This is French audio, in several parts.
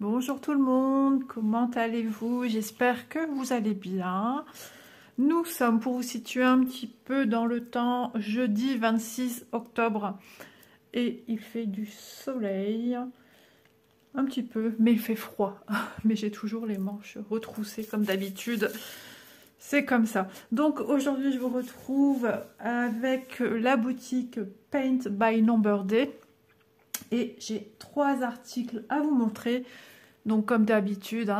Bonjour tout le monde, comment allez-vous? J'espère que vous allez bien. Nous sommes, pour vous situer un petit peu dans le temps, jeudi 26 octobre et il fait du soleil, un petit peu, mais il fait froid. Mais j'ai toujours les manches retroussées comme d'habitude, c'est comme ça. Donc aujourd'hui je vous retrouve avec la boutique Paint by Number Day et j'ai 3 articles à vous montrer. Donc comme d'habitude,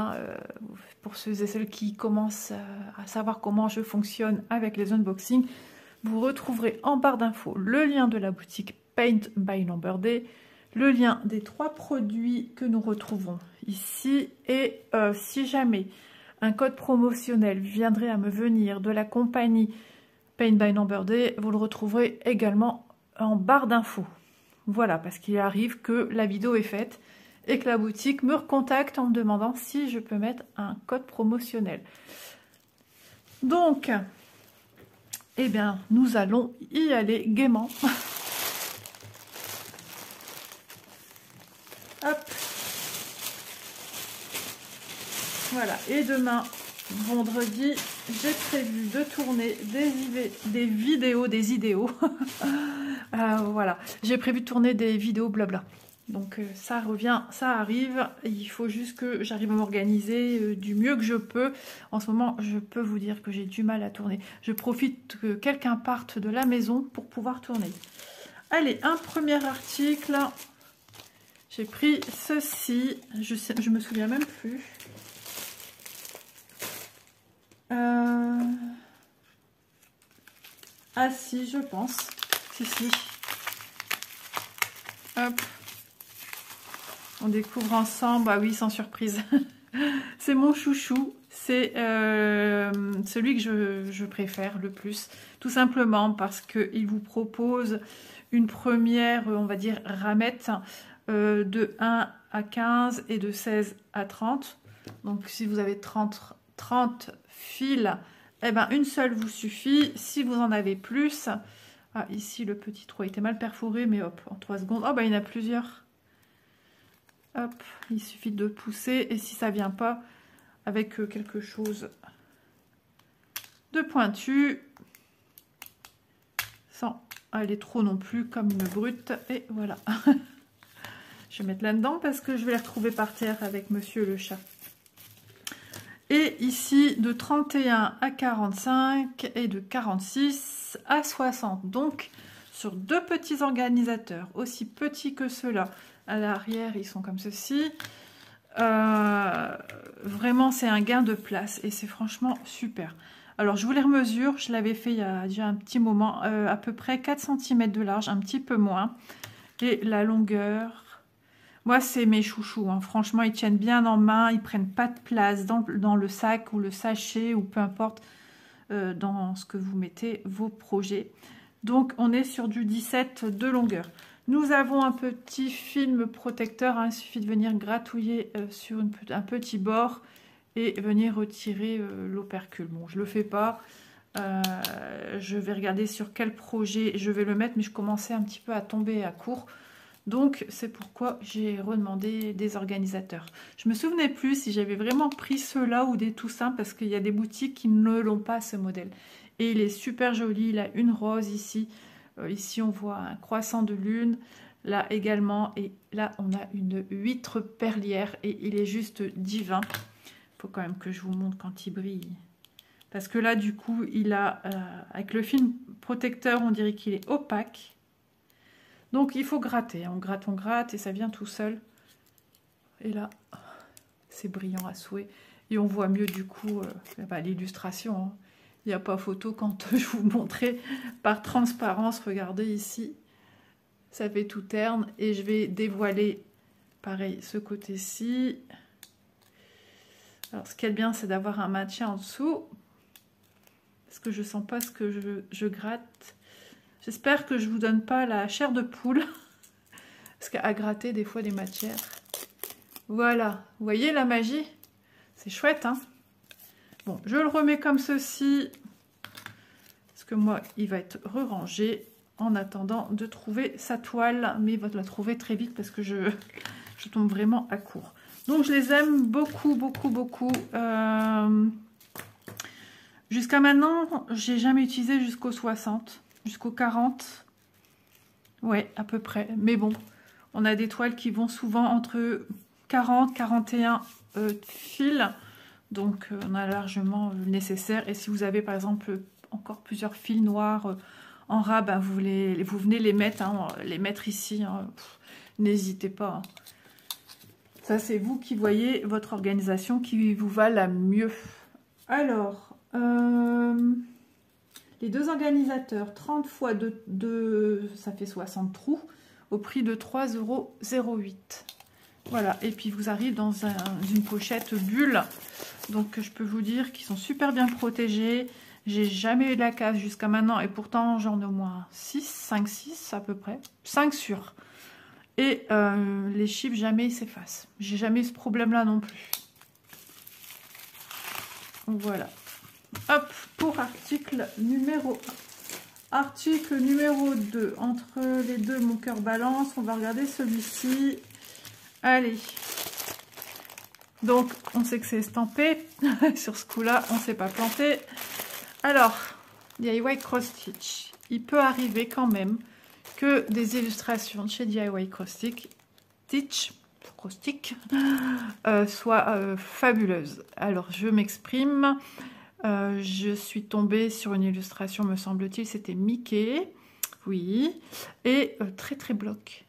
pour ceux et celles qui commencent à savoir comment je fonctionne avec les unboxings, vous retrouverez en barre d'infos le lien de la boutique Paint by Number Day, le lien des 3 produits que nous retrouvons ici, et si jamais un code promotionnel viendrait à me venir de la compagnie Paint by Number Day, vous le retrouverez également en barre d'infos. Voilà, parce qu'il arrive que la vidéo est faite et que la boutique me recontacte en me demandant si je peux mettre un code promotionnel. Donc, eh bien, nous allons y aller gaiement. Hop. Voilà, et demain, vendredi, j'ai prévu de tourner des vidéos. Voilà, j'ai prévu de tourner des vidéos blabla. Donc ça revient, ça arrive, il faut juste que j'arrive à m'organiser du mieux que je peux. En ce moment, je peux vous dire que j'ai du mal à tourner. Je profite que quelqu'un parte de la maison pour pouvoir tourner. Allez, un premier article. J'ai pris ceci, je me souviens même plus. Ah si, je pense. Si. Hop. On découvre ensemble, ah oui, sans surprise. C'est mon chouchou, c'est celui que je préfère le plus. Tout simplement parce qu'il vous propose une première, on va dire, ramette de 1 à 15 et de 16 à 30. Donc si vous avez 30 fils, eh ben, une seule vous suffit. Si vous en avez plus, ah, ici le petit trou était mal perforé, mais hop, en 3 secondes, oh, ben, il y en a plusieurs. Hop, il suffit de pousser, et si ça vient pas avec quelque chose de pointu, sans aller trop non plus comme une brute, et voilà. Je vais mettre là-dedans parce que je vais les retrouver par terre avec monsieur le chat. Et ici de 31 à 45 et de 46 à 60. Donc sur 2 petits organisateurs, aussi petits que ceux-là. À l'arrière, ils sont comme ceci. Vraiment, c'est un gain de place et c'est franchement super. Alors, je vous les remesure. Je l'avais fait il y a déjà un petit moment. À peu près 4 cm de large, un petit peu moins. Et la longueur... Moi, c'est mes chouchous. Hein. Franchement, ils tiennent bien en main. Ils prennent pas de place dans le sac ou le sachet ou peu importe dans ce que vous mettez vos projets. Donc, on est sur du 17 de longueur. Nous avons un petit film protecteur, hein, il suffit de venir gratouiller sur un petit bord et venir retirer l'opercule. Bon, je ne le fais pas, je vais regarder sur quel projet je vais le mettre, mais je commençais un petit peu à tomber à court. Donc, c'est pourquoi j'ai redemandé des organisateurs. Je me souvenais plus si j'avais vraiment pris ceux-là ou des tout simples, parce qu'il y a des boutiques qui ne l'ont pas, ce modèle. Et il est super joli, il a une rose ici. Ici, on voit un croissant de lune, là également, et là, on a une huître perlière, et il est juste divin. Il faut quand même que je vous montre quand il brille. Parce que là, du coup, il a, avec le film protecteur, on dirait qu'il est opaque. Donc, il faut gratter. On gratte, et ça vient tout seul. Et là, c'est brillant à souhait. Et on voit mieux, du coup, l'illustration, hein. Il n'y a pas photo quand je vous montrais par transparence. Regardez ici, ça fait tout terne. Et je vais dévoiler, pareil, ce côté-ci. Alors, ce qui est bien, c'est d'avoir un maintien en dessous. Parce que je ne sens pas ce que je gratte. J'espère que je ne vous donne pas la chair de poule. Parce qu'à gratter, des fois, des matières. Voilà, vous voyez la magie? C'est chouette, hein? Bon, je le remets comme ceci, parce que moi, il va être rerangé en attendant de trouver sa toile, mais il va la trouver très vite parce que je tombe vraiment à court. Donc je les aime beaucoup, beaucoup, beaucoup. Jusqu'à maintenant, j'ai jamais utilisé jusqu'au 60, jusqu'au 40. Ouais, à peu près. Mais bon, on a des toiles qui vont souvent entre 40, 41 fils. Donc on a largement le nécessaire. Et si vous avez par exemple encore plusieurs fils noirs en ras, ben, vous venez les mettre, hein, ici. Hein. N'hésitez pas. Hein. Ça, c'est vous qui voyez votre organisation qui vous va la mieux. Alors, les deux organisateurs, 30 x 2, ça fait 60 trous, au prix de 3,08 €. Voilà, et puis vous arrivez dans une pochette bulle. Donc, je peux vous dire qu'ils sont super bien protégés. J'ai jamais eu de la casse jusqu'à maintenant, et pourtant, j'en ai au moins 6, 5, 6 à peu près. 5 sûrs. Et les chiffres, jamais ils s'effacent. J'ai jamais eu ce problème-là non plus. Voilà. Hop, pour article numéro 1. Article numéro 2. Entre les deux, mon cœur balance. On va regarder celui-ci. Allez. Donc, on sait que c'est estampé. Sur ce coup-là, on ne s'est pas planté. Alors, DIY Cross Stitch. Il peut arriver quand même que des illustrations de chez DIY Cross Stitch soient fabuleuses. Alors, je m'exprime. Je suis tombée sur une illustration, me semble-t-il, c'était Mickey. Oui. Et très, très bloc.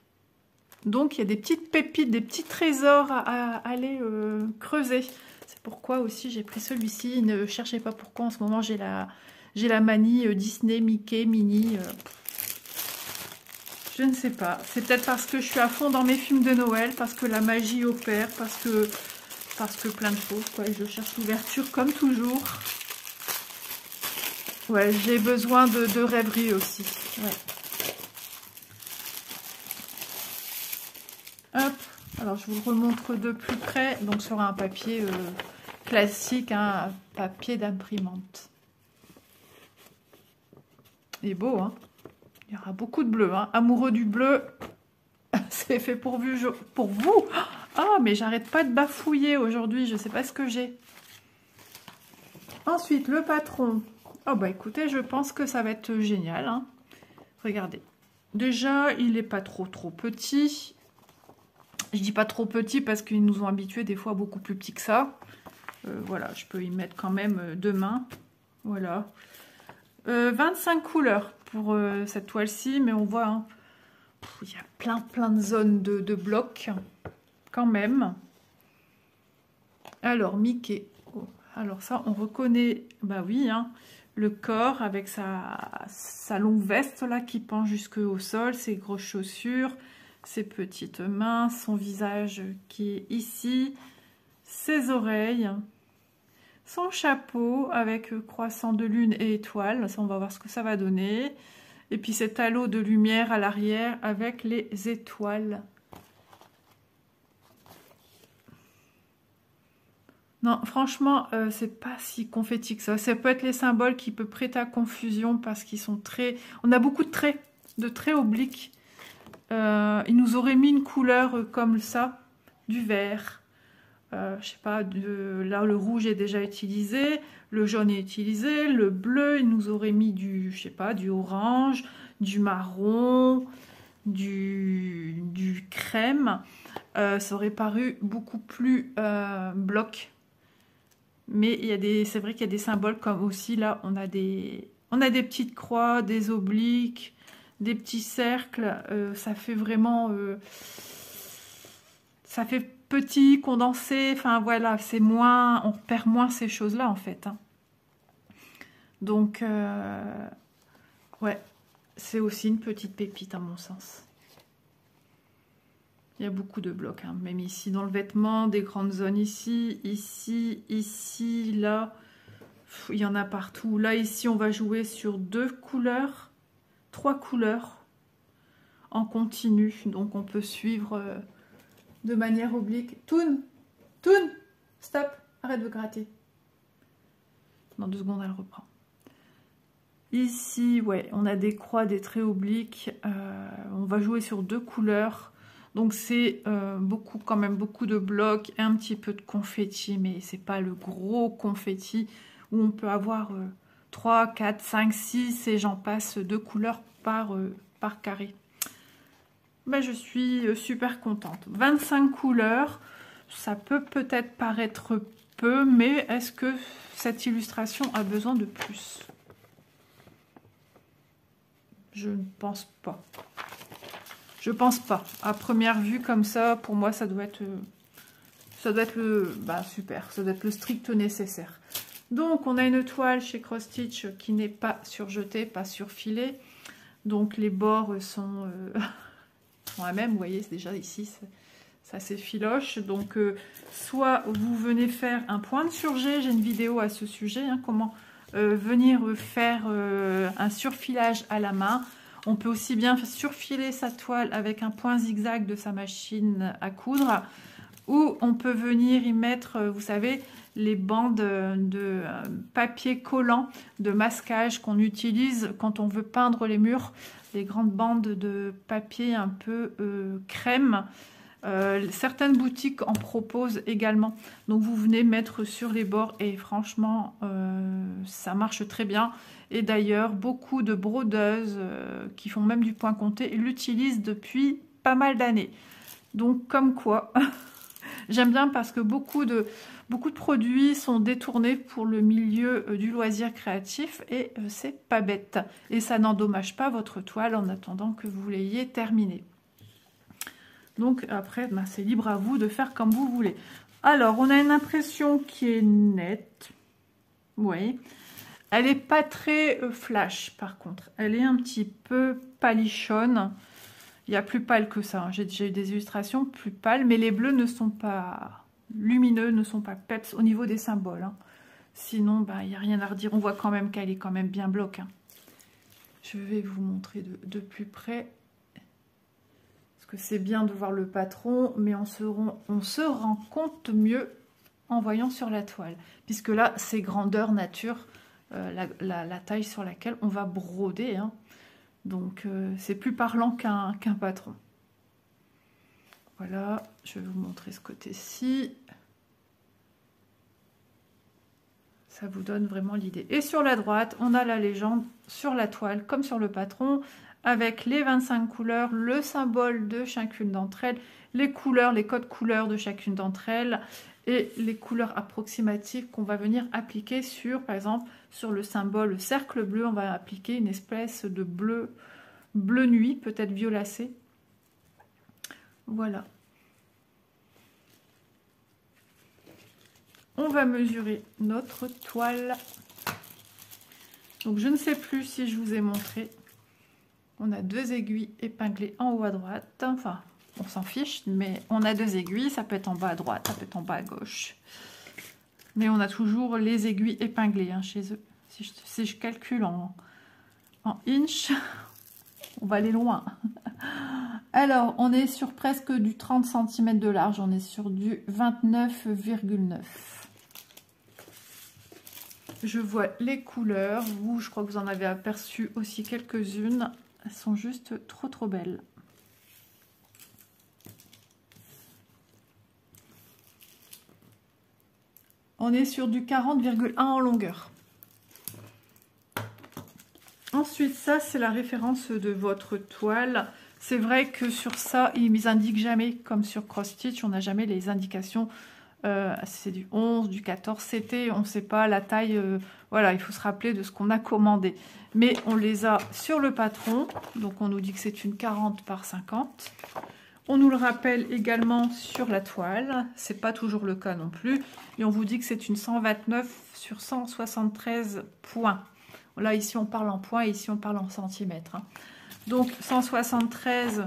Donc, il y a des petites pépites, des petits trésors à aller creuser. C'est pourquoi aussi j'ai pris celui-ci. Ne cherchez pas pourquoi en ce moment j'ai la manie Disney, Mickey, Minnie. Je ne sais pas. C'est peut-être parce que je suis à fond dans mes films de Noël, parce que la magie opère, parce que plein de choses. Quoi. Et je cherche l'ouverture comme toujours. Ouais, j'ai besoin de rêverie aussi. Ouais. Hop. Alors, je vous le remontre de plus près. Donc, sur un papier classique, hein, un papier d'imprimante. Il est beau, hein. Il y aura beaucoup de bleu. Hein. Amoureux du bleu, c'est fait pour vous. Ah, mais j'arrête pas de bafouiller aujourd'hui. Je sais pas ce que j'ai. Ensuite, le patron. Oh, bah écoutez, je pense que ça va être génial. Hein. Regardez. Déjà, il n'est pas trop petit. Je dis pas trop petit parce qu'ils nous ont habitués des fois beaucoup plus petits que ça. Voilà, je peux y mettre quand même 2 mains. Voilà. 25 couleurs pour cette toile-ci, mais on voit, hein, il y a plein de zones de blocs, quand même. Alors, Mickey. Oh, alors ça, on reconnaît, bah oui, hein, le corps avec sa longue veste, là, qui pend jusqu'au sol, ses grosses chaussures, ses petites mains, son visage qui est ici, ses oreilles... Son chapeau avec croissant de lune et étoile. Ça, on va voir ce que ça va donner. Et puis cet halo de lumière à l'arrière avec les étoiles. Non, franchement, c'est pas si confetti que ça. Ça peut être les symboles qui peuvent prêter à confusion parce qu'ils sont très... On a beaucoup de traits obliques. Ils nous auraient mis une couleur comme ça, du vert. Je sais pas, là le rouge est déjà utilisé, le jaune est utilisé, le bleu, il nous aurait mis du, je sais pas, du orange, du marron, du crème. Ça aurait paru beaucoup plus bloc. Mais c'est vrai qu'il y a des symboles comme aussi là, on a des petites croix, des obliques, des petits cercles. Ça fait vraiment, ça fait petit, condensé, enfin voilà, c'est moins, on perd moins ces choses-là en fait. Hein. Donc, ouais, c'est aussi une petite pépite à mon sens. Il y a beaucoup de blocs, hein. Même ici dans le vêtement, des grandes zones ici, ici, là, il y en a partout. Là, ici, on va jouer sur 2 couleurs, 3 couleurs en continu, donc on peut suivre... de manière oblique. Toon, stop, arrête de gratter. Dans 2 secondes, elle reprend. Ici, ouais, on a des croix, des traits obliques. On va jouer sur 2 couleurs. Donc c'est beaucoup, quand même beaucoup de blocs et un petit peu de confetti, mais c'est pas le gros confetti où on peut avoir 3, 4, 5, 6 et j'en passe 2 couleurs par carré. Ben, je suis super contente. 25 couleurs, ça peut peut-être paraître peu, mais est-ce que cette illustration a besoin de plus? Je ne pense pas. Je pense pas. À première vue comme ça, pour moi, ça doit être le super. Ça doit être le strict nécessaire. Donc, on a une toile chez Cross Stitch qui n'est pas surjetée, pas surfilée. Donc, les bords sont la même. Vous voyez, c'est déjà ici, ça s'effiloche. Donc, soit vous venez faire un point de surjet. J'ai une vidéo à ce sujet. Hein, comment venir faire un surfilage à la main. On peut aussi bien surfiler sa toile avec un point zigzag de sa machine à coudre, ou on peut venir y mettre, vous savez, les bandes de papier collant, de masquage qu'on utilise quand on veut peindre les murs, les grandes bandes de papier un peu crème. Certaines boutiques en proposent également. Donc vous venez mettre sur les bords et franchement, ça marche très bien. Et d'ailleurs, beaucoup de brodeuses qui font même du point compté l'utilisent depuis pas mal d'années. Donc comme quoi, j'aime bien parce que beaucoup de produits sont détournés pour le milieu du loisir créatif et c'est pas bête. Et ça n'endommage pas votre toile en attendant que vous l'ayez terminée. Donc après, c'est libre à vous de faire comme vous voulez. Alors, on a une impression qui est nette. Oui. Elle n'est pas très flash, par contre. Elle est un petit peu palichonne. Il y a plus pâle que ça. Hein. J'ai déjà eu des illustrations plus pâles, mais les bleus ne sont pas lumineux, ne sont pas peps au niveau des symboles. Hein. Sinon, il n'y a rien à redire. On voit quand même qu'elle est quand même bien bloc. Hein. Je vais vous montrer de plus près. Parce que c'est bien de voir le patron, mais on se rend compte mieux en voyant sur la toile. Puisque là, c'est grandeur nature. La taille sur laquelle on va broder. Hein. Donc, c'est plus parlant qu'un patron. Voilà, je vais vous montrer ce côté-ci. Ça vous donne vraiment l'idée. Et sur la droite, on a la légende sur la toile, comme sur le patron, avec les 25 couleurs, le symbole de chacune d'entre elles, les couleurs, les codes couleurs de chacune d'entre elles, et les couleurs approximatives qu'on va venir appliquer sur, par exemple, sur le symbole cercle bleu, on va appliquer une espèce de bleu nuit, peut-être violacé. Voilà. On va mesurer notre toile. Donc, je ne sais plus si je vous ai montré. On a 2 aiguilles épinglées en haut à droite. Enfin, on s'en fiche, mais on a 2 aiguilles. Ça peut être en bas à droite, ça peut être en bas à gauche. Mais on a toujours les aiguilles épinglées hein, chez eux. Si je calcule en inch, on va aller loin. Alors, on est sur presque du 30 cm de large. On est sur du 29,9. Je vois les couleurs. Vous, je crois que vous en avez aperçu aussi quelques-unes. Elles sont juste trop trop belles. On est sur du 40,1 en longueur. Ensuite, ça, c'est la référence de votre toile. C'est vrai que sur ça, ils ne indiquent jamais, comme sur Cross Stitch, on n'a jamais les indications. C'est du 11, du 14 CT, on ne sait pas la taille. Voilà, il faut se rappeler de ce qu'on a commandé. Mais on les a sur le patron. Donc, on nous dit que c'est une 40 par 50. On nous le rappelle également sur la toile. Ce n'est pas toujours le cas non plus. Et on vous dit que c'est une 129 sur 173 points. Là, ici, on parle en points et ici, on parle en centimètres. Hein. Donc, 173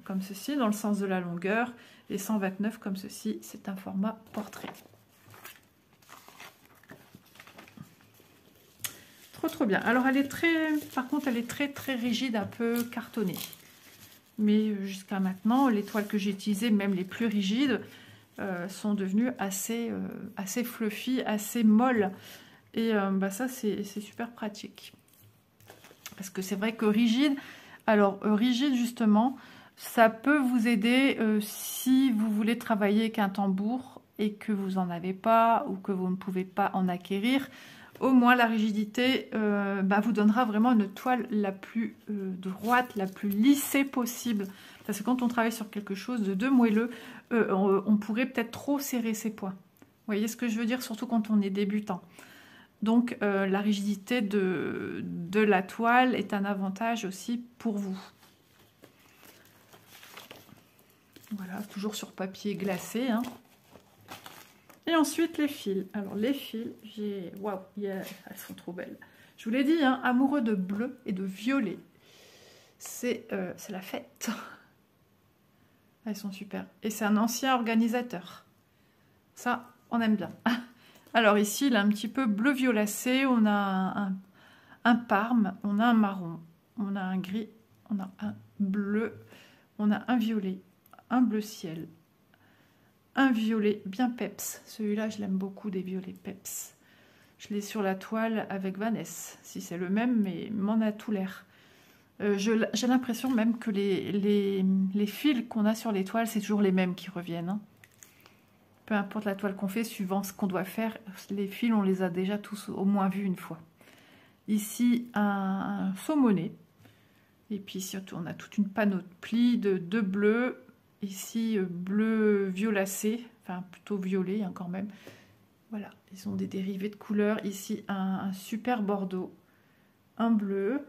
comme ceci, dans le sens de la longueur. Et 129 comme ceci, c'est un format portrait. Trop, trop bien. Alors, elle est par contre, elle est très, très rigide, un peu cartonnée. Mais jusqu'à maintenant, les toiles que j'ai utilisées, même les plus rigides, sont devenues assez fluffy, assez molles. Et ça, c'est super pratique. Parce que c'est vrai que rigide, alors rigide justement, Ça peut vous aider si vous voulez travailler avec un tambour et que vous n'en avez pas ou que vous ne pouvez pas en acquérir. Au moins la rigidité vous donnera vraiment une toile la plus droite, la plus lissée possible. Parce que quand on travaille sur quelque chose de moelleux, on pourrait peut-être trop serrer ses points. Vous voyez ce que je veux dire, surtout quand on est débutant. Donc la rigidité de la toile est un avantage aussi pour vous. Voilà, toujours sur papier glacé. Hein. Et ensuite, les fils. Alors, les fils, waouh, elles sont trop belles. Je vous l'ai dit, hein, amoureux de bleu et de violet. C'est la fête. Elles sont super. Et c'est un ancien organisateur. Ça, on aime bien. Alors ici, il a un petit peu bleu violacé. On a un parme, on a un marron, on a un gris, on a un bleu, on a un violet, un bleu ciel, un violet bien peps. Celui-là, je l'aime beaucoup, des violets peps. Je l'ai sur la toile avec Vanessa. Si c'est le même, mais m'en a tout l'air. J'ai l'impression même que les fils qu'on a sur les toiles, c'est toujours les mêmes qui reviennent. Hein. Peu importe la toile qu'on fait, suivant ce qu'on doit faire, les fils, on les a déjà tous au moins vus une fois. Ici, un saumoné. Et puis surtout, on a toute une panoplie de bleu. Ici, bleu violacé, enfin plutôt violet hein, quand même. Voilà, ils ont des dérivés de couleurs. Ici, un super bordeaux, un bleu,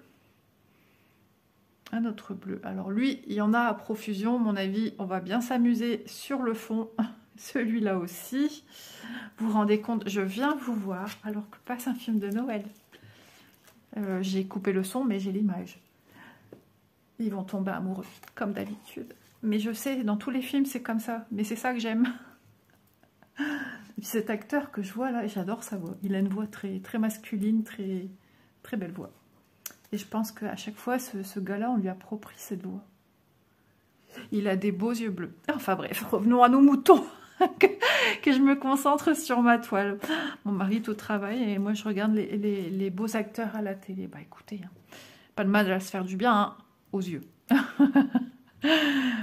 un autre bleu. Alors lui, il y en a à profusion. À mon avis, on va bien s'amuser sur le fond. Celui-là aussi. Vous vous rendez compte, je viens vous voir alors que passe un film de Noël. J'ai coupé le son, mais j'ai l'image. Ils vont tomber amoureux, comme d'habitude. Mais je sais, dans tous les films, c'est comme ça. Mais c'est ça que j'aime. Cet acteur que je vois là, j'adore sa voix. Il a une voix très, très masculine, très, très belle voix. Et je pense qu'à chaque fois, ce gars-là, on lui approprie cette voix. Il a des beaux yeux bleus. Enfin bref, revenons à nos moutons. que je me concentre sur ma toile. Mon mari est au travail et moi, je regarde les beaux acteurs à la télé. Bah écoutez, hein, pas de mal à se faire du bien hein, aux yeux.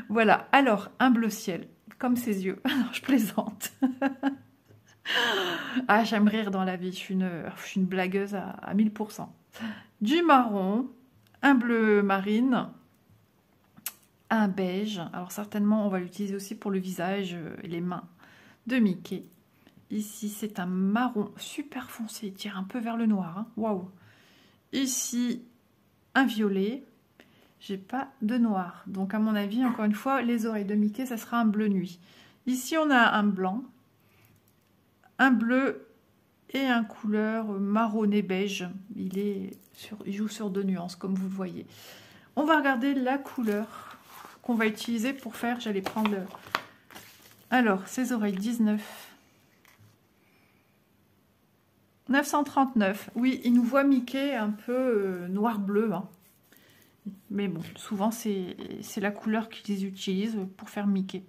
Voilà, alors, un bleu ciel, comme ses yeux. Non, je plaisante. Ah, j'aime rire dans la vie, je suis une blagueuse à 1000%. Du marron, un bleu marine, un beige. Alors certainement, on va l'utiliser aussi pour le visage et les mains de Mickey. Ici, c'est un marron super foncé, il tire un peu vers le noir. Hein. Waouh. Ici, un violet. J'ai pas de noir. Donc, à mon avis, encore une fois, les oreilles de Mickey, ça sera un bleu nuit. Ici, on a un blanc, un bleu et un couleur marronné beige. Il joue sur 2 nuances, comme vous le voyez. On va regarder la couleur qu'on va utiliser pour faire. J'allais prendre le... Alors, ces oreilles, 939. Oui, il nous voit Mickey un peu noir-bleu. Hein. Mais bon, souvent, c'est la couleur qu'ils utilisent pour faire Mickey.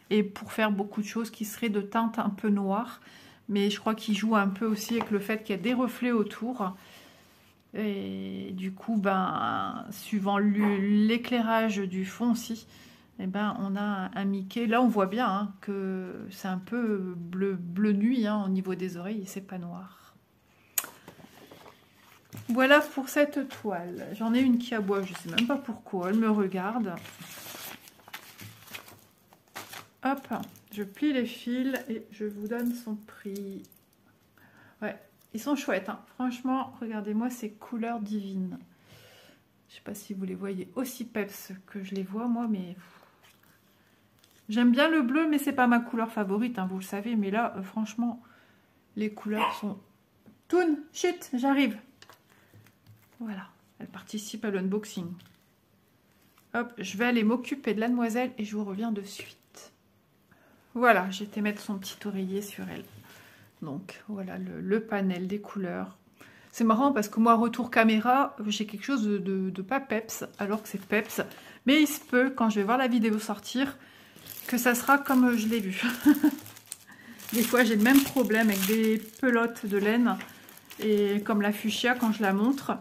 Et pour faire beaucoup de choses qui seraient de teinte un peu noire. Mais je crois qu'ils jouent un peu aussi avec le fait qu'il y a des reflets autour. Et du coup, suivant l'éclairage du fond aussi, eh on a un Mickey. Là, on voit bien hein, que c'est un peu bleu nuit hein, au niveau des oreilles et c'est pas noir. Voilà pour cette toile. J'en ai une qui aboie, je sais même pas pourquoi. Elle me regarde. Hop, je plie les fils et je vous donne son prix. Ouais, ils sont chouettes. Hein. Franchement, regardez-moi ces couleurs divines. Je sais pas si vous les voyez aussi peps que je les vois moi, mais... J'aime bien le bleu, mais c'est pas ma couleur favorite, hein, vous le savez. Mais là, franchement, les couleurs sont... Toon, chut, j'arrive. Voilà, elle participe à l'unboxing. Hop, je vais aller m'occuper de la demoiselle et je vous reviens de suite. Voilà, j'ai été mettre son petit oreiller sur elle. Donc, voilà le panel des couleurs. C'est marrant parce que moi, retour caméra, j'ai quelque chose de pas peps, alors que c'est peps. Mais il se peut, quand je vais voir la vidéo sortir, que ça sera comme je l'ai vu. Des fois, j'ai le même problème avec des pelotes de laine. Et comme la fuchsia, quand je la montre,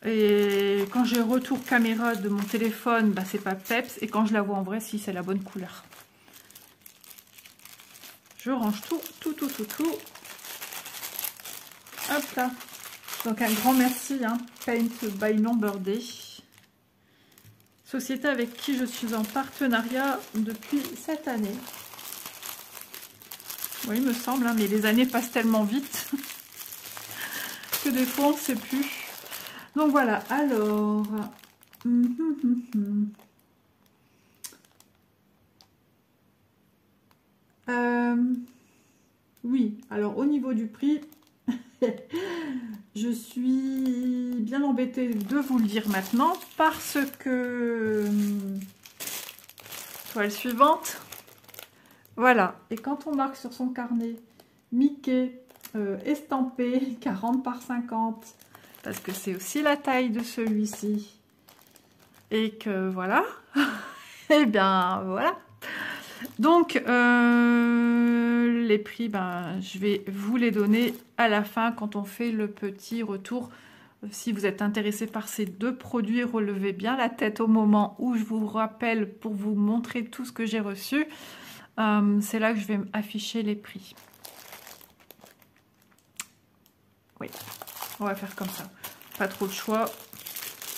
Et quand j'ai retour caméra de mon téléphone, bah, c'est pas peps. Et quand je la vois en vrai, si, c'est la bonne couleur. Je range tout. Hop là. Donc un grand merci, hein, Paint by Number Day. Société avec qui je suis en partenariat depuis cette année. Oui, il me semble, hein, mais les années passent tellement vite que des fois on ne sait plus. Donc voilà, alors... oui, alors au niveau du prix, je suis bien embêtée de vous le dire maintenant parce que... Toile suivante. Voilà, et quand on marque sur son carnet Mickey estampé 40 par 50, parce que c'est aussi la taille de celui-ci, et que voilà, et bien voilà. Donc les prix, ben, je vais vous les donner à la fin quand on fait le petit retour. Si vous êtes intéressé par ces deux produits, relevez bien la tête au moment où je vous rappelle pour vous montrer tout ce que j'ai reçu. C'est là que je vais afficher les prix. Oui, on va faire comme ça. Pas trop de choix.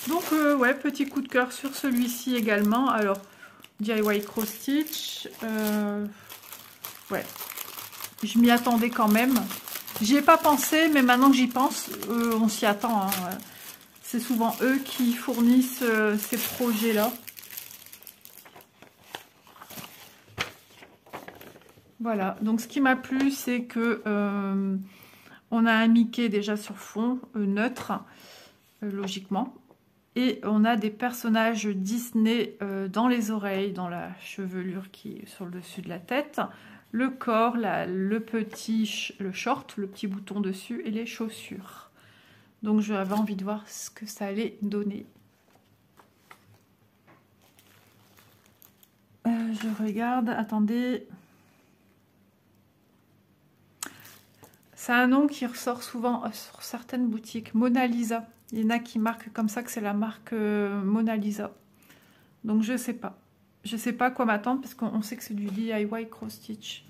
Donc, ouais, petit coup de cœur sur celui-ci également. Alors, DIY Cross Stitch. Ouais, je m'y attendais quand même. J'y ai pas pensé, mais maintenant que j'y pense, on s'y attend. Hein. C'est souvent eux qui fournissent ces projets-là. Voilà, donc ce qui m'a plu, c'est que on a un Mickey déjà sur fond neutre, logiquement. Et on a des personnages Disney dans les oreilles, dans la chevelure qui est sur le dessus de la tête, le corps, le short, le petit bouton dessus et les chaussures. Donc j'avais envie de voir ce que ça allait donner. Je regarde, attendez... C'est un nom qui ressort souvent sur certaines boutiques. Mona Lisa. Il y en a qui marquent comme ça que c'est la marque Mona Lisa. Donc je sais pas. Je sais pas à quoi m'attendre parce qu'on sait que c'est du DIY Cross Stitch.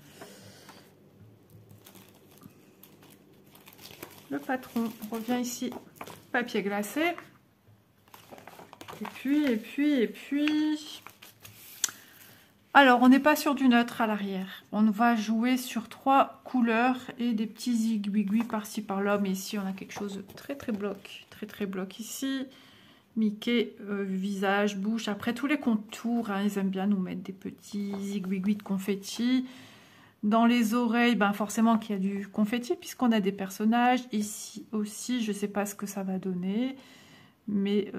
Le patron revient ici. Papier glacé. Et puis... Alors, on n'est pas sur du neutre à l'arrière. On va jouer sur 3 couleurs et des petits zigouigouis par-ci par-là. Mais ici, on a quelque chose de très bloc. Très bloc ici. Mickey, visage, bouche. Après, tous les contours, hein, ils aiment bien nous mettre des petits zigouigouis de confetti. Dans les oreilles, ben forcément qu'il y a du confetti puisqu'on a des personnages. Ici aussi, je ne sais pas ce que ça va donner. Mais...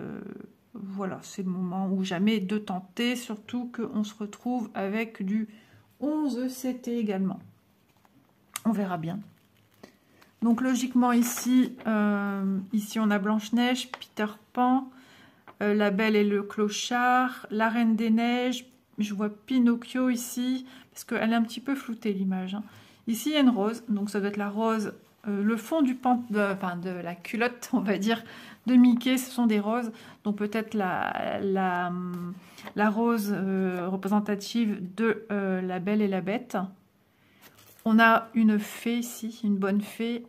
voilà, c'est le moment ou jamais de tenter, surtout qu'on se retrouve avec du 11 CT également. On verra bien. Donc logiquement ici, ici on a Blanche-Neige, Peter Pan, La Belle et le Clochard, La Reine des Neiges, je vois Pinocchio ici, parce qu'elle est un petit peu floutée l'image. Hein. Ici il y a une rose, donc ça doit être la rose, le fond du de la culotte, on va dire, de Mickey, ce sont des roses, donc peut-être la rose représentative de La Belle et la Bête. On a une fée ici, une bonne fée.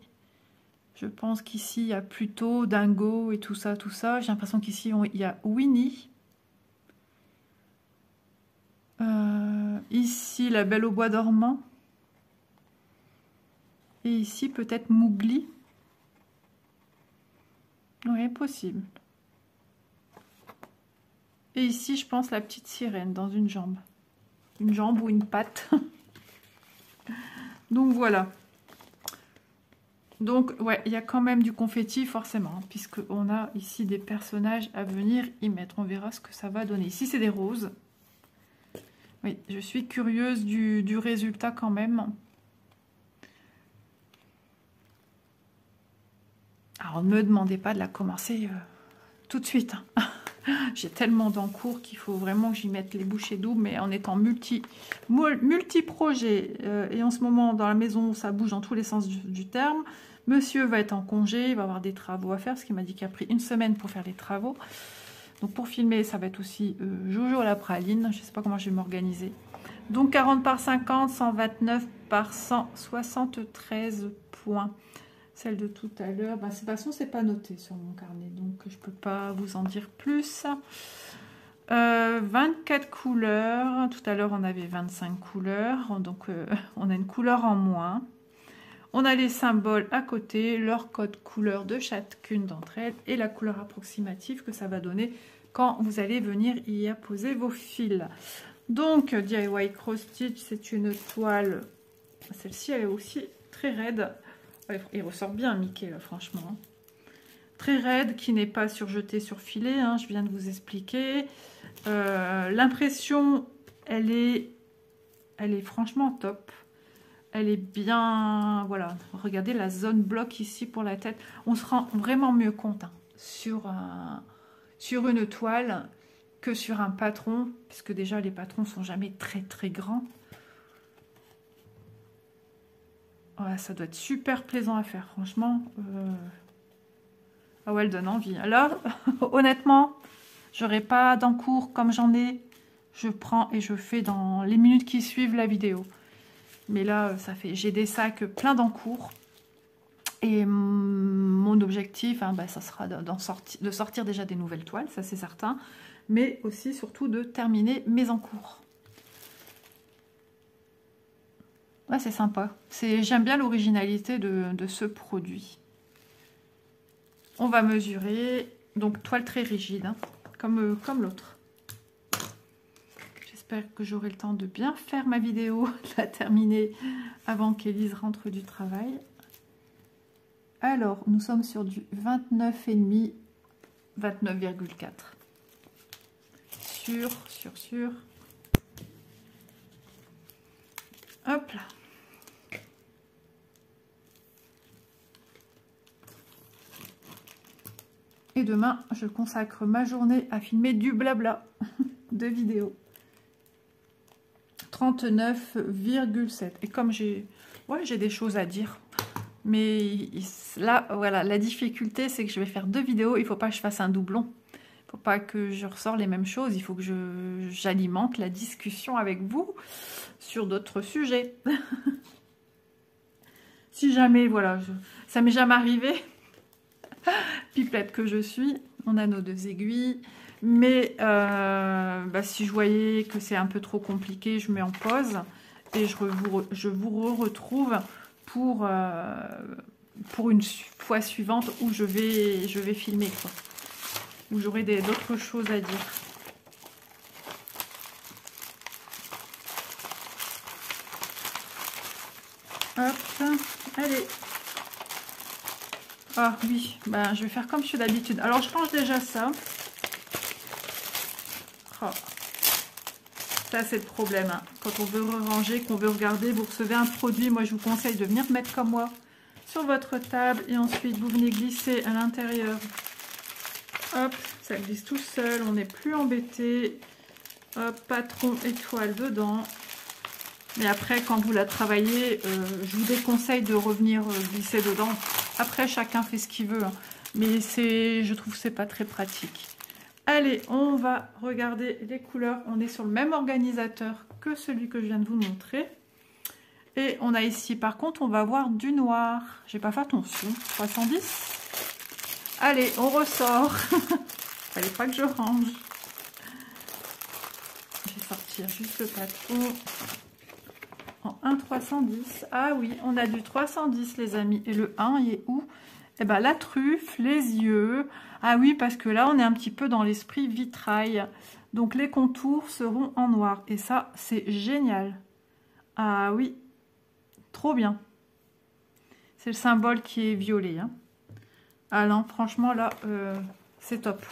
Je pense qu'ici il y a plutôt Dingo et tout ça. J'ai l'impression qu'ici il y a Winnie. Ici La Belle au bois dormant. Et ici peut-être Mowgli. Oui, possible. Et ici, je pense la petite sirène dans une jambe. Une jambe ou une patte. Donc voilà. Donc ouais, il y a quand même du confetti forcément, hein, puisqu'on a ici des personnages à venir y mettre. On verra ce que ça va donner. Ici, c'est des roses. Oui, je suis curieuse du résultat quand même. Alors, ne me demandez pas de la commencer tout de suite. Hein. J'ai tellement d'encours qu'il faut vraiment que j'y mette les bouchées doubles, mais en étant multi-projet et en ce moment dans la maison, ça bouge dans tous les sens du terme. Monsieur va être en congé, il va avoir des travaux à faire, parce qu'il m'a dit qu'il a pris une semaine pour faire les travaux. Donc pour filmer, ça va être aussi Jojo à la praline. Je ne sais pas comment je vais m'organiser. Donc 40 par 50, 129 par 173 points. Celle de tout à l'heure, de toute façon, c'est pas noté sur mon carnet, donc je peux pas vous en dire plus. 24 couleurs. Tout à l'heure, on avait 25 couleurs, donc on a une couleur en moins. On a les symboles à côté, leur code couleur de chacune d'entre elles et la couleur approximative que ça va donner quand vous allez venir y apposer vos fils. Donc, DIY Cross Stitch, c'est une toile. Celle-ci, elle est aussi très raide. Il ressort bien Mickey, là, franchement. Très raide, qui n'est pas surjetée sur filet, hein, je viens de vous expliquer. L'impression, elle est franchement top. Elle est bien, voilà, regardez la zone bloc ici pour la tête. On se rend vraiment mieux compte hein, sur une toile que sur un patron, parce que déjà les patrons sont jamais très très grands. Voilà, ça doit être super plaisant à faire, franchement. Ah ouais, elle donne envie. Alors, honnêtement, j'aurai pas d'encours comme j'en ai. Je prends et je fais dans les minutes qui suivent la vidéo. Mais là, ça fait, j'ai des sacs pleins d'encours. Et mon objectif, hein, bah, ça sera de sortir déjà des nouvelles toiles, ça c'est certain. Mais aussi, surtout, de terminer mes encours. Ouais, c'est sympa. J'aime bien l'originalité de ce produit. On va mesurer. Donc, toile très rigide, hein, comme l'autre. J'espère que j'aurai le temps de bien faire ma vidéo, de la terminer avant qu'Élise rentre du travail. Alors, nous sommes sur du 29,5, 29,4. Sûr. Hop là. Et demain, je consacre ma journée à filmer du blabla de vidéos. 39,7. Et comme j'ai des choses à dire. Mais là, voilà, la difficulté, c'est que je vais faire 2 vidéos. Il ne faut pas que je fasse un doublon. Il ne faut pas que je ressors les mêmes choses. Il faut que j'alimente la discussion avec vous sur d'autres sujets. Si jamais, voilà, ça m'est jamais arrivé. Pipelette que je suis. On a nos 2 aiguilles. Mais bah, si je voyais que c'est un peu trop compliqué, je mets en pause. Et je vous retrouve pour une fois suivante où je vais filmer, quoi. Où j'aurai d'autres choses à dire. Hop, allez. Ah oui, ben, je vais faire comme je fais d'habitude. Alors, je range déjà ça. Oh. Ça, c'est le problème. Hein. Quand on veut ranger, qu'on veut regarder, vous recevez un produit. Moi, je vous conseille de venir mettre comme moi sur votre table. Et ensuite, vous venez glisser à l'intérieur. Hop, ça glisse tout seul. On n'est plus embêté. Hop, patron étoile dedans. Mais après, quand vous la travaillez, je vous déconseille de revenir glisser dedans. Après, chacun fait ce qu'il veut. Hein. Mais je trouve que c'est pas très pratique. Allez, on va regarder les couleurs. On est sur le même organisateur que celui que je viens de vous montrer. Et on a ici, par contre, on va avoir du noir. J'ai pas fait attention. 310. Allez, on ressort. Fallait pas que je range. Je vais sortir juste le patron. En 1,310. Ah oui, on a du 310, les amis. Et le 1, il est où? Eh bien, la truffe, les yeux. Ah oui, parce que là, on est un petit peu dans l'esprit vitrail. Donc, les contours seront en noir. Et ça, c'est génial. Ah oui, trop bien. C'est le symbole qui est violet. Hein. Ah non, franchement, là, c'est top.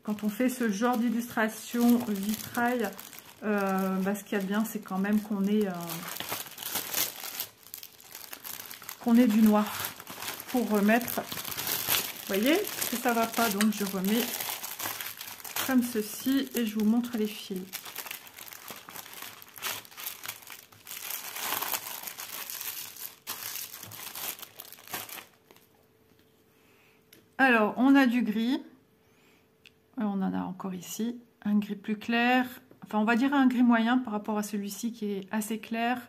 Quand on fait ce genre d'illustration vitrail, bah, ce qu'il y a de bien, c'est quand même qu'on ait du noir pour remettre. Vous voyez que ça va pas, donc je remets comme ceci et je vous montre les fils. Alors, on a du gris. On en a encore ici. Un gris plus clair. Enfin, on va dire un gris moyen par rapport à celui-ci qui est assez clair.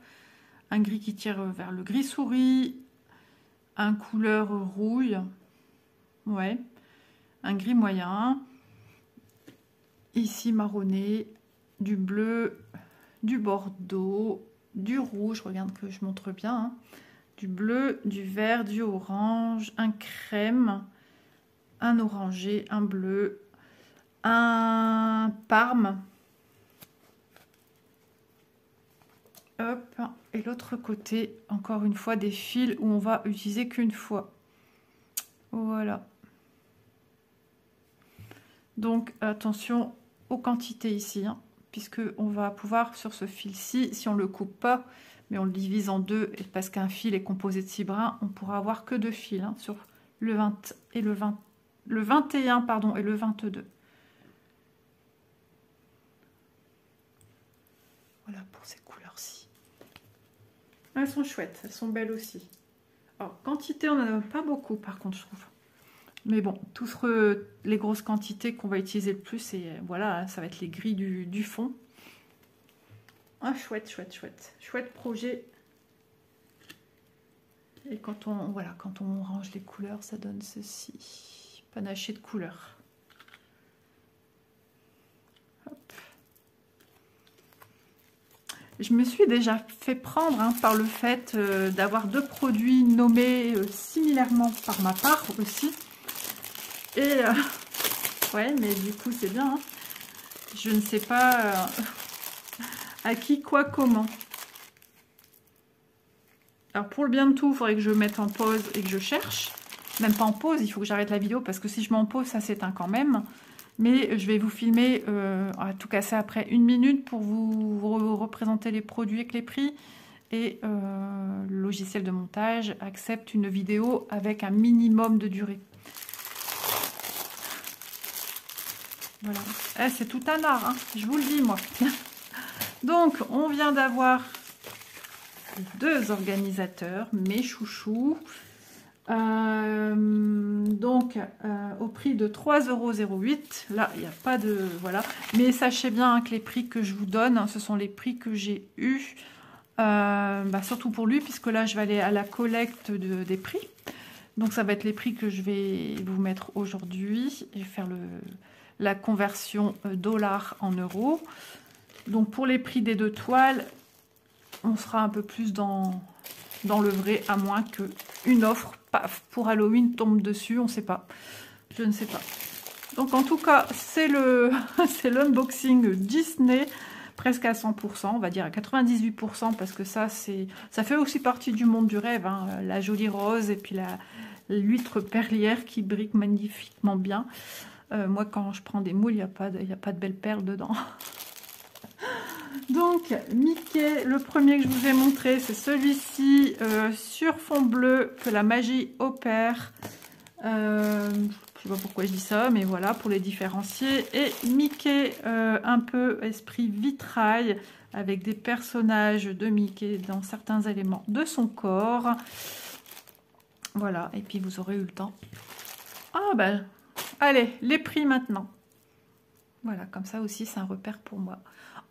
Un gris qui tire vers le gris souris. Un couleur rouille. Ouais. Un gris moyen. Ici, marronné. Du bleu. Du bordeaux. Du rouge. Regarde que je montre bien. Hein. Du bleu, du vert, du orange. Un crème. Un orangé. Un bleu. Un parme. Hop, et l'autre côté, encore une fois, des fils où on va utiliser qu'une fois. Voilà. Donc, attention aux quantités ici, hein, puisque on va pouvoir, sur ce fil-ci, si on ne le coupe pas, mais on le divise en deux, et parce qu'un fil est composé de 6 brins, on pourra avoir que 2 fils, hein, sur le 20 et le 21, pardon, et le 22. Voilà pour ces couleurs-ci. Elles sont chouettes, elles sont belles aussi. Alors, quantité, on n'en a pas beaucoup par contre, je trouve. Mais bon, tous les grosses quantités qu'on va utiliser le plus, et voilà, ça va être les gris du fond. Ah, chouette, chouette, chouette. Chouette projet. Et quand on range les couleurs, ça donne ceci. Panaché de couleurs. Je me suis déjà fait prendre par le fait d'avoir 2 produits nommés similairement par ma part aussi. Et ouais, mais du coup c'est bien. Hein. Je ne sais pas à qui, quoi, comment. Alors pour le bien de tout, il faudrait que je mette en pause et que je cherche. Même pas en pause, il faut que j'arrête la vidéo parce que si je mets en pause, ça s'éteint quand même. Mais je vais vous filmer à tout casser après 1 minute pour vous représenter les produits avec les prix. Et le logiciel de montage accepte une vidéo avec un minimum de durée. Voilà. Eh, c'est tout un art, hein, je vous le dis moi. Donc, on vient d'avoir 2 organisateurs, mes chouchous. Donc au prix de 3,08 €. Là il n'y a pas de voilà, mais sachez bien que les prix que je vous donne, ce sont les prix que j'ai eu surtout pour lui, puisque là je vais aller à la collecte des prix. Donc ça va être les prix que je vais vous mettre aujourd'hui. Je vais faire la conversion dollars en euros. Donc pour les prix des 2 toiles, on sera un peu plus dans le vrai, à moins qu'une offre paf, pour Halloween tombe dessus, on ne sait pas. Je ne sais pas. Donc en tout cas, c'est l'unboxing Disney, presque à 100%, on va dire à 98%, parce que ça fait aussi partie du monde du rêve, hein, la jolie rose et puis l'huître perlière qui brille magnifiquement bien. Moi, quand je prends des moules, il n'y a pas de belles perles dedans. Donc Mickey, le premier que je vous ai montré, c'est celui-ci sur fond bleu, que la magie opère. Je ne sais pas pourquoi je dis ça, mais voilà, pour les différencier. Et Mickey, un peu esprit vitrail, avec des personnages de Mickey dans certains éléments de son corps. Voilà, et puis vous aurez eu le temps. Ah ben, allez, les prix maintenant. Voilà, comme ça aussi, c'est un repère pour moi.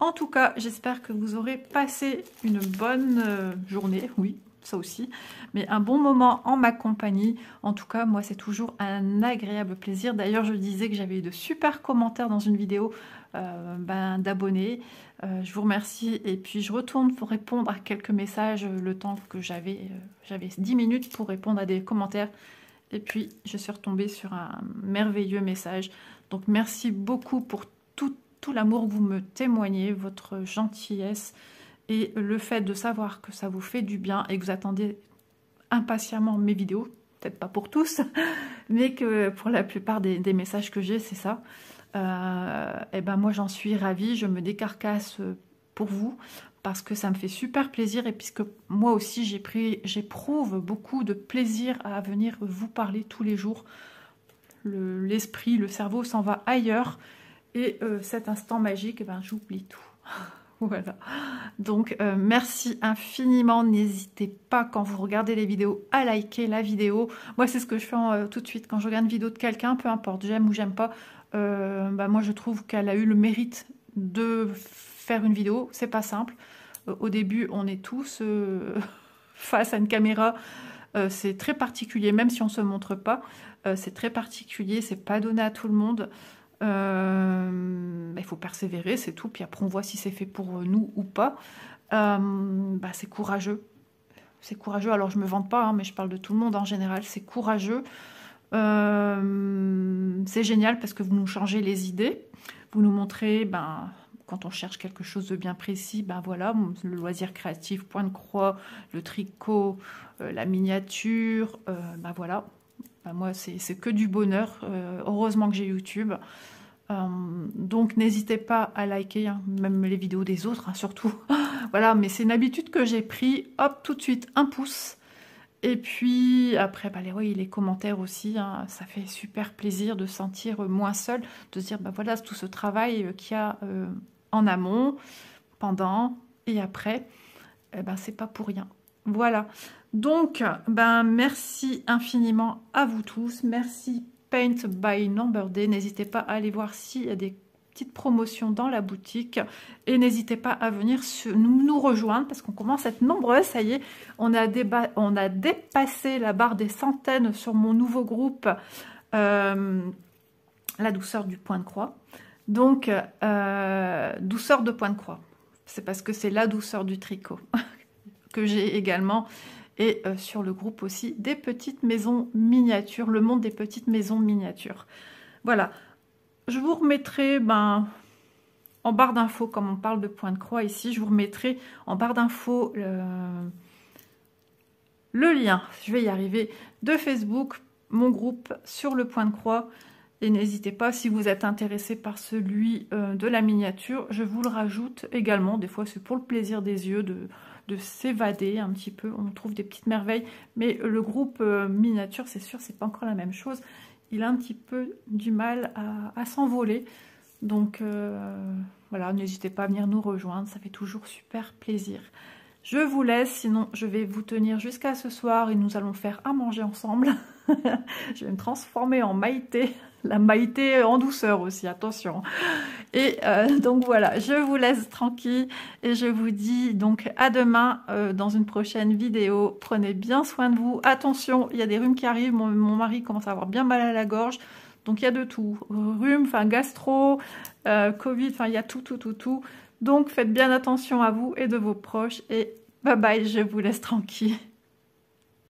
En tout cas, j'espère que vous aurez passé une bonne journée, oui, ça aussi, mais un bon moment en ma compagnie. En tout cas, moi, c'est toujours un agréable plaisir. D'ailleurs, je disais que j'avais eu de super commentaires dans une vidéo d'abonnés. Je vous remercie et puis je retourne pour répondre à quelques messages le temps que j'avais 10 minutes pour répondre à des commentaires. Et puis, je suis retombée sur un merveilleux message. Donc, merci beaucoup pour tout l'amour que vous me témoignez, votre gentillesse et le fait de savoir que ça vous fait du bien et que vous attendez impatiemment mes vidéos. Peut-être pas pour tous, mais que pour la plupart des messages que j'ai, c'est ça. Et ben moi, j'en suis ravie. Je me décarcasse pour vous parce que ça me fait super plaisir et puisque moi aussi, j'éprouve beaucoup de plaisir à venir vous parler tous les jours. L'esprit, le cerveau s'en va ailleurs. Et cet instant magique, ben, j'oublie tout. Voilà. Donc, merci infiniment. N'hésitez pas, quand vous regardez les vidéos, à liker la vidéo. Moi, c'est ce que je fais tout de suite. Quand je regarde une vidéo de quelqu'un, peu importe, j'aime ou j'aime pas, moi, je trouve qu'elle a eu le mérite de faire une vidéo. C'est pas simple. Au début, on est tous face à une caméra. C'est très particulier, même si on se montre pas. C'est très particulier, c'est pas donné à tout le monde. Il faut persévérer, c'est tout. Puis après, on voit si c'est fait pour nous ou pas. C'est courageux. C'est courageux. Alors, je me vante pas, hein, mais je parle de tout le monde en général. C'est courageux. C'est génial parce que vous nous changez les idées. Vous nous montrez, quand on cherche quelque chose de bien précis, voilà, le loisir créatif, point de croix, le tricot, la miniature, voilà. Moi, c'est que du bonheur. Heureusement que j'ai YouTube. Donc, n'hésitez pas à liker, hein, même les vidéos des autres, hein, surtout. Voilà, mais c'est une habitude que j'ai pris. Hop, tout de suite, un pouce. Et puis, après, les commentaires aussi. Hein, ça fait super plaisir de se sentir moins seul, de se dire, voilà, tout ce travail qu'il y a en amont, pendant et après, c'est pas pour rien. Voilà. Donc, merci infiniment à vous tous. Merci Paint by Number Day. N'hésitez pas à aller voir s'il y a des petites promotions dans la boutique. Et n'hésitez pas à venir nous rejoindre parce qu'on commence à être nombreux. Ça y est, on a dépassé la barre des centaines sur mon nouveau groupe, La douceur du point de croix. Donc, douceur de point de croix. C'est parce que c'est la douceur du tricot que j'ai également. Et sur le groupe aussi des petites maisons miniatures, le monde des petites maisons miniatures. Voilà, je vous remettrai en barre d'infos, comme on parle de point de croix ici, je vous remettrai en barre d'infos le lien, je vais y arriver, de Facebook, mon groupe sur le point de croix. Et n'hésitez pas, si vous êtes intéressé par celui de la miniature, je vous le rajoute également. Des fois, c'est pour le plaisir des yeux de s'évader un petit peu. On trouve des petites merveilles. Mais le groupe miniature, c'est sûr, c'est pas encore la même chose. Il a un petit peu du mal à s'envoler. Donc, voilà, n'hésitez pas à venir nous rejoindre. Ça fait toujours super plaisir. Je vous laisse, sinon je vais vous tenir jusqu'à ce soir et nous allons faire à manger ensemble. Je vais me transformer en Maïté. La Maïté en douceur aussi, attention. Et donc voilà, je vous laisse tranquille et je vous dis donc à demain dans une prochaine vidéo. Prenez bien soin de vous. Attention, il y a des rhumes qui arrivent. Mon mari commence à avoir bien mal à la gorge. Donc il y a de tout. Rhume, gastro, Covid, il y a tout. Donc faites bien attention à vous et de vos proches. Et bye bye, je vous laisse tranquille.